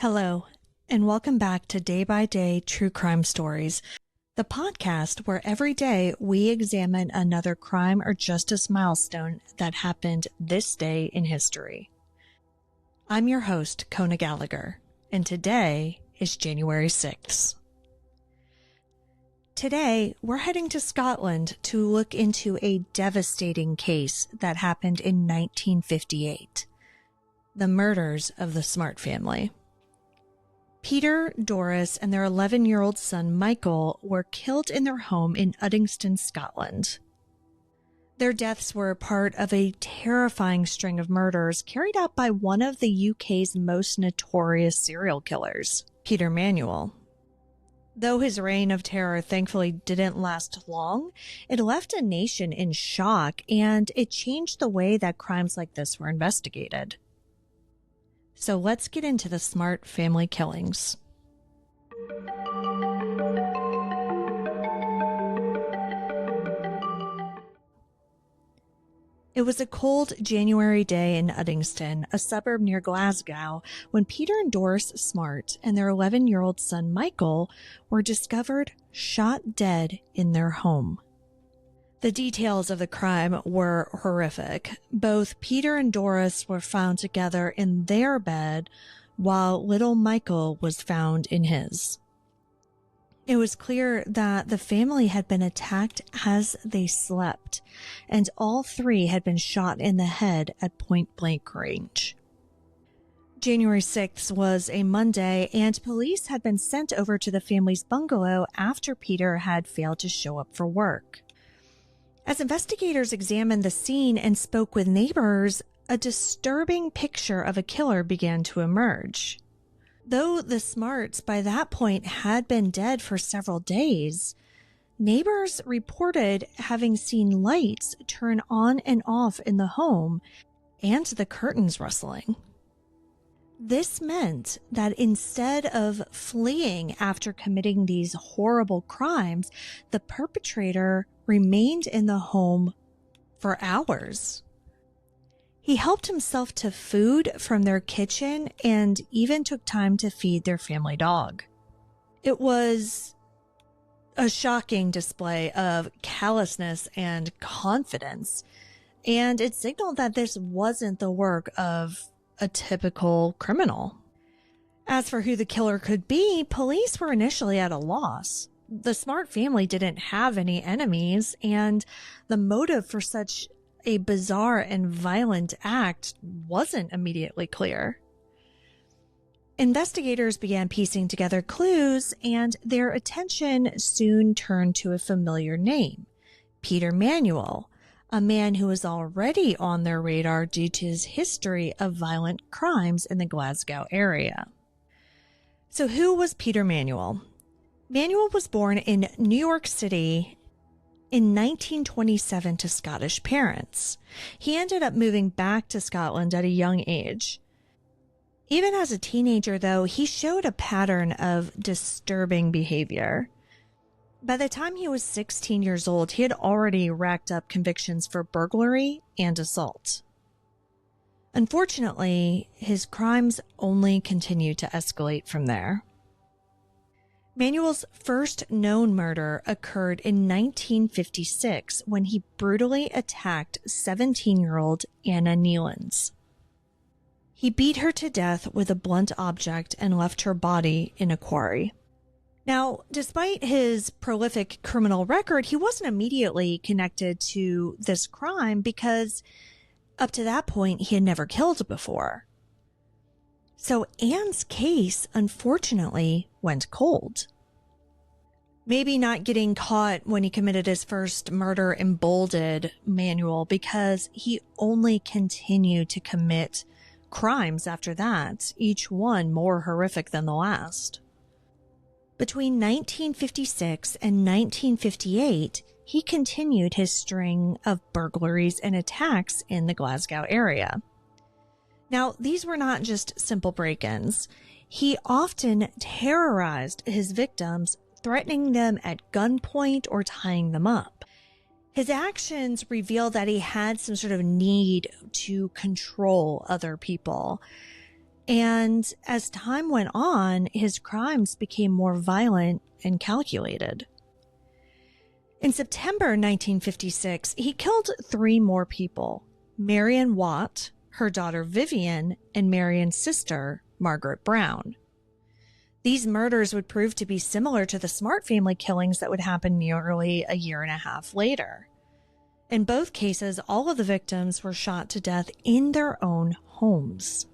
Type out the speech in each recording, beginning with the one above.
Hello, and welcome back to Day by Day True Crime Stories, the podcast where every day we examine another crime or justice milestone that happened this day in history. I'm your host, Kona Gallagher, and today is January 6th. Today, we're heading to Scotland to look into a devastating case that happened in 1958, the murders of the Smart family. Peter, Doris, and their 11-year-old son Michael were killed in their home in Uddingston, Scotland. Their deaths were part of a terrifying string of murders carried out by one of the UK's most notorious serial killers, Peter Manuel. Though his reign of terror thankfully didn't last long, it left a nation in shock, and it changed the way that crimes like this were investigated. So let's get into the Smart family killings. It was a cold January day in Uddingston, a suburb near Glasgow, when Peter and Doris Smart and their 11-year-old son Michael were discovered shot dead in their home. The details of the crime were horrific. Both Peter and Doris were found together in their bed, while little Michael was found in his. It was clear that the family had been attacked as they slept, and all three had been shot in the head at point-blank range. January 6th was a Monday, and police had been sent over to the family's bungalow after Peter had failed to show up for work. As investigators examined the scene and spoke with neighbors, a disturbing picture of a killer began to emerge. Though the Smarts by that point had been dead for several days, neighbors reported having seen lights turn on and off in the home and the curtains rustling. This meant that instead of fleeing after committing these horrible crimes, the perpetrator remained in the home for hours. He helped himself to food from their kitchen and even took time to feed their family dog. It was a shocking display of callousness and confidence, and it signaled that this wasn't the work of a typical criminal. As for who the killer could be, police were initially at a loss. The Smart family didn't have any enemies, and the motive for such a bizarre and violent act wasn't immediately clear. Investigators began piecing together clues, and their attention soon turned to a familiar name, Peter Manuel, a man who was already on their radar due to his history of violent crimes in the Glasgow area. So who was Peter Manuel? Manuel was born in New York City in 1927 to Scottish parents. He ended up moving back to Scotland at a young age. Even as a teenager, though, he showed a pattern of disturbing behavior. By the time he was 16 years old, he had already racked up convictions for burglary and assault. Unfortunately, his crimes only continued to escalate from there. Manuel's first known murder occurred in 1956 when he brutally attacked 17-year-old Anna Nealons. He beat her to death with a blunt object and left her body in a quarry. Now, despite his prolific criminal record, he wasn't immediately connected to this crime because up to that point, he had never killed before. So Anne's case, unfortunately, went cold. Maybe not getting caught when he committed his first murder emboldened Manuel because he only continued to commit crimes after that, each one more horrific than the last. Between 1956 and 1958, he continued his string of burglaries and attacks in the Glasgow area. Now, these were not just simple break-ins. He often terrorized his victims, threatening them at gunpoint or tying them up. His actions reveal that he had some sort of need to control other people. And as time went on, his crimes became more violent and calculated. In September 1956, he killed 3 more people: Marion Watt, her daughter Vivian, and Marion's sister, Margaret Brown. These murders would prove to be similar to the Smart family killings that would happen nearly a year and a half later. In both cases, all of the victims were shot to death in their own homes.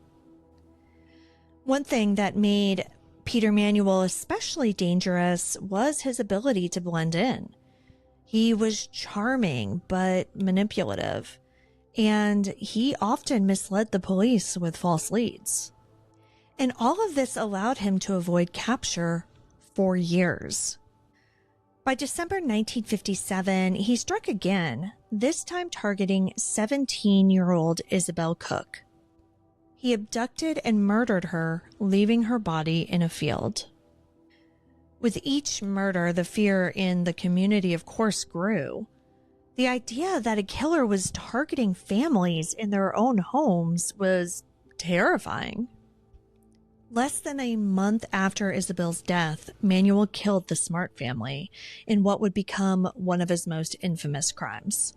One thing that made Peter Manuel especially dangerous was his ability to blend in. He was charming but manipulative, and he often misled the police with false leads. And all of this allowed him to avoid capture for years. By December 1957, he struck again, this time targeting 17-year-old Isabel Cook. He abducted and murdered her, leaving her body in a field. With each murder, the fear in the community, of course, grew. The idea that a killer was targeting families in their own homes was terrifying. Less than a month after Isabel's death, Manuel killed the Smart family in what would become one of his most infamous crimes.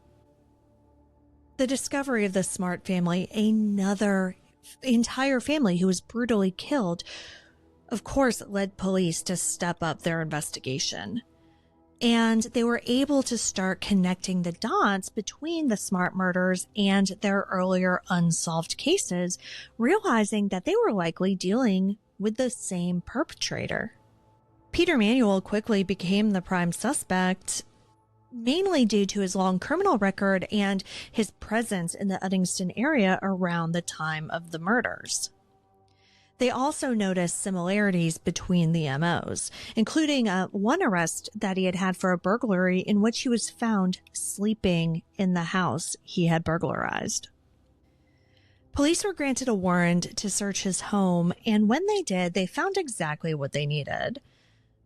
The discovery of the Smart family, another entire family who was brutally killed, of course, led police to step up their investigation. And they were able to start connecting the dots between the Smart murders and their earlier unsolved cases, realizing that they were likely dealing with the same perpetrator. Peter Manuel quickly became the prime suspect, mainly due to his long criminal record and his presence in the Uddingston area around the time of the murders. They also noticed similarities between the MOs, including one arrest that he had had for a burglary in which he was found sleeping in the house he had burglarized. Police were granted a warrant to search his home, and when they did, they found exactly what they needed.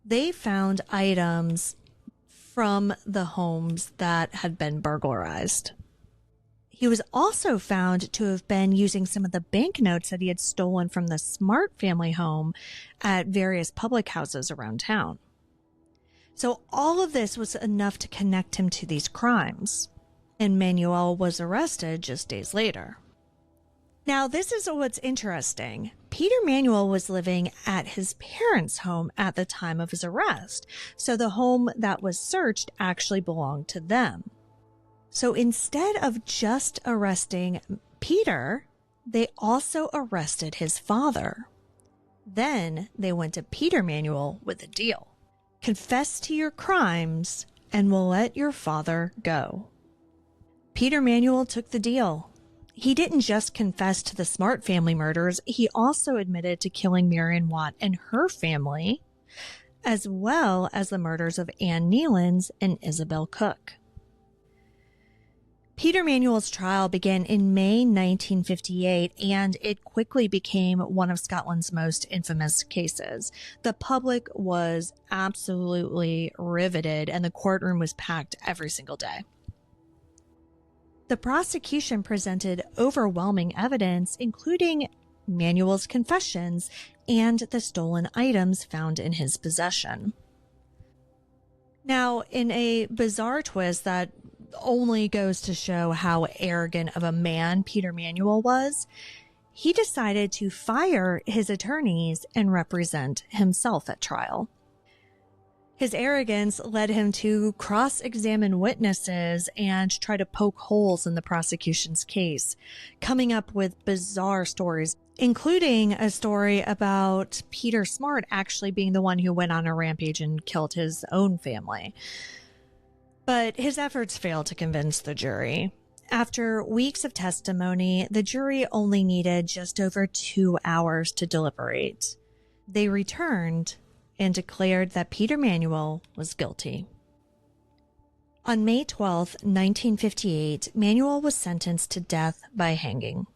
They found items from the homes that had been burglarized. He was also found to have been using some of the banknotes that he had stolen from the Smart family home at various public houses around town. So all of this was enough to connect him to these crimes, and Manuel was arrested just days later. Now, this is what's interesting. Peter Manuel was living at his parents' home at the time of his arrest, so the home that was searched actually belonged to them. So instead of just arresting Peter, they also arrested his father. Then they went to Peter Manuel with a deal. Confess to your crimes and we'll let your father go. Peter Manuel took the deal. He didn't just confess to the Smart family murders, he also admitted to killing Marion Watt and her family, as well as the murders of Ann Nealons and Isabel Cook. Peter Manuel's trial began in May 1958, and it quickly became one of Scotland's most infamous cases. The public was absolutely riveted, and the courtroom was packed every single day. The prosecution presented overwhelming evidence, including Manuel's confessions and the stolen items found in his possession. Now, in a bizarre twist that only goes to show how arrogant of a man Peter Manuel was, he decided to fire his attorneys and represent himself at trial. His arrogance led him to cross-examine witnesses and try to poke holes in the prosecution's case, coming up with bizarre stories, including a story about Peter Smart actually being the one who went on a rampage and killed his own family. But his efforts failed to convince the jury. After weeks of testimony, the jury only needed just over 2 hours to deliberate. They returned and declared that Peter Manuel was guilty. On May 12, 1958, Manuel was sentenced to death by hanging.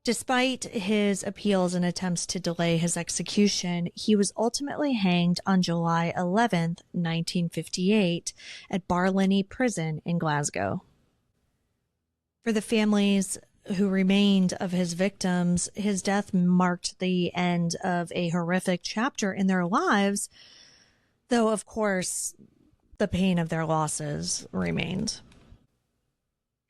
Despite his appeals and attempts to delay his execution, he was ultimately hanged on July 11, 1958, at Barlinnie Prison in Glasgow. For the families who remained of his victims, his death marked the end of a horrific chapter in their lives, though, of course, the pain of their losses remained.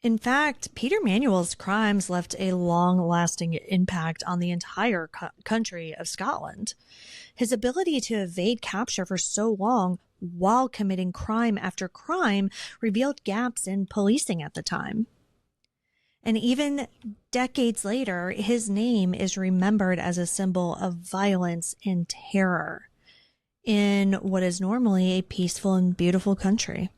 In fact, Peter Manuel's crimes left a long-lasting impact on the entire country of Scotland. His ability to evade capture for so long while committing crime after crime revealed gaps in policing at the time. And even decades later, his name is remembered as a symbol of violence and terror in what is normally a peaceful and beautiful country.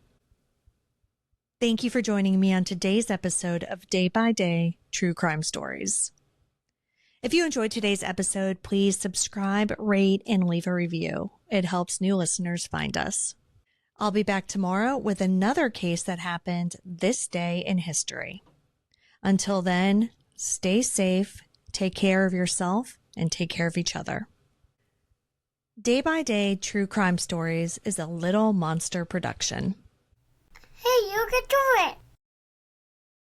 Thank you for joining me on today's episode of Day by Day True Crime Stories. If you enjoyed today's episode, please subscribe, rate, and leave a review. It helps new listeners find us. I'll be back tomorrow with another case that happened this day in history. Until then, stay safe, take care of yourself, and take care of each other. Day by Day True Crime Stories is a Little Monster production. Hey, you can do it!